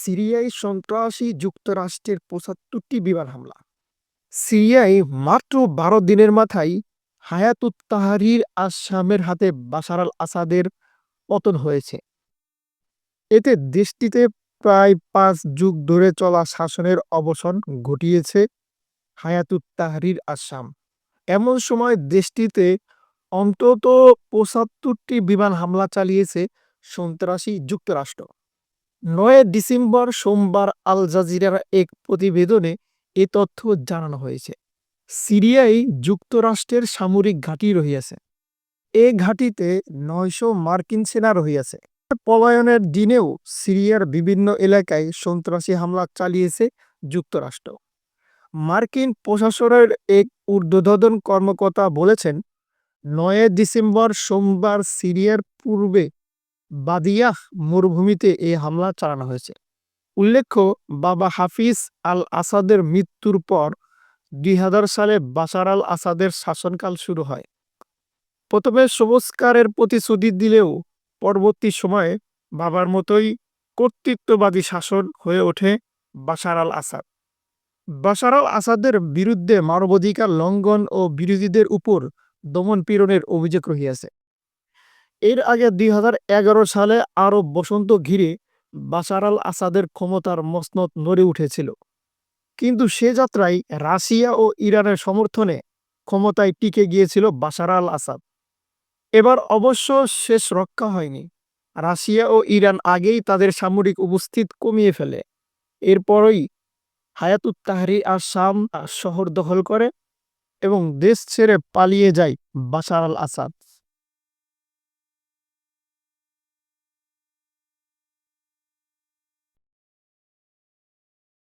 সিরিয়ায় সন্ত্রাসী যুক্তরাষ্ট্রের ৭৫টি বিমান হামলা। সিরিয়ায় মাত্র ১২ দিনের মাথায় হায়াতুত তাহরির আস-শামের হাতে বাশার আল আসাদের পতন হয়েছে। এতে দেশটিতে প্রায় ৫ যুগ ধরে চলা শাসনের অবসান ঘটিয়েছে হায়াতুত তাহরির আস-শাম। এমন সময় দেশটিতে অন্তত ৭৫টি বিমান হামলা চালিয়েছে সন্ত্রাসী যুক্তরাষ্ট্র। ৯ ডিসেম্বর সোমবার আল জাজিরার এক প্রতিবেদনে এ তথ্য জানানো হয়েছে। সিরিয়ায় যুক্তরাষ্ট্রের সামরিক ঘাঁটি রহিয়াছে। এ ঘাঁটিতে ৯০০ মার্কিন সেনা রহিয়াছে। পলায়নের দিনেও সিরিয়ার বিভিন্ন এলাকায় সন্ত্রাসী হামলা চালিয়েছে যুক্তরাষ্ট্র। মার্কিন প্রশাসনের এক ঊর্ধ্বতন কর্মকর্তা বলেছেন, ৯ ডিসেম্বর সোমবার সিরিয়ার পূর্বে বাদিয়াহ মরুভূমিতে এই হামলা চালানো হয়েছে। উল্লেখ্য, বাবা হাফিজ আল আসাদের মৃত্যুর পর ২০০০ সালে বাশার আল আসাদের শাসনকাল শুরু হয়। প্রথমে সংস্কারের প্রতিশ্রুতি দিলেও পরবর্তী সময়ে বাবার মতোই কর্তৃত্ববাদী শাসন হয়ে ওঠে বাশার আল আসাদ। বাশার আল আসাদের বিরুদ্ধে মানবাধিকার লঙ্ঘন ও বিরোধীদের উপর দমন-পীড়নের অভিযোগ রহিয়াছে। এর আগে ২০১১ সালে আরব বসন্ত ঘিরে বাশার আল আসাদের ক্ষমতার মসনদ নড়ে উঠেছিল, কিন্তু সে যাত্রায় রাশিয়া ও ইরানের সমর্থনে ক্ষমতায় টিকে গিয়েছিল বাশার আল আসাদ। এবার অবশ্য শেষ রক্ষা হয়নি। রাশিয়া ও ইরান আগেই তাদের সামরিক উপস্থিতি কমিয়ে ফেলে। এরপরই হায়াতুত তাহরির আস-শাম শহর দখল করে এবং দেশ ছেড়ে পালিয়ে যায় বাশার আল আসাদ।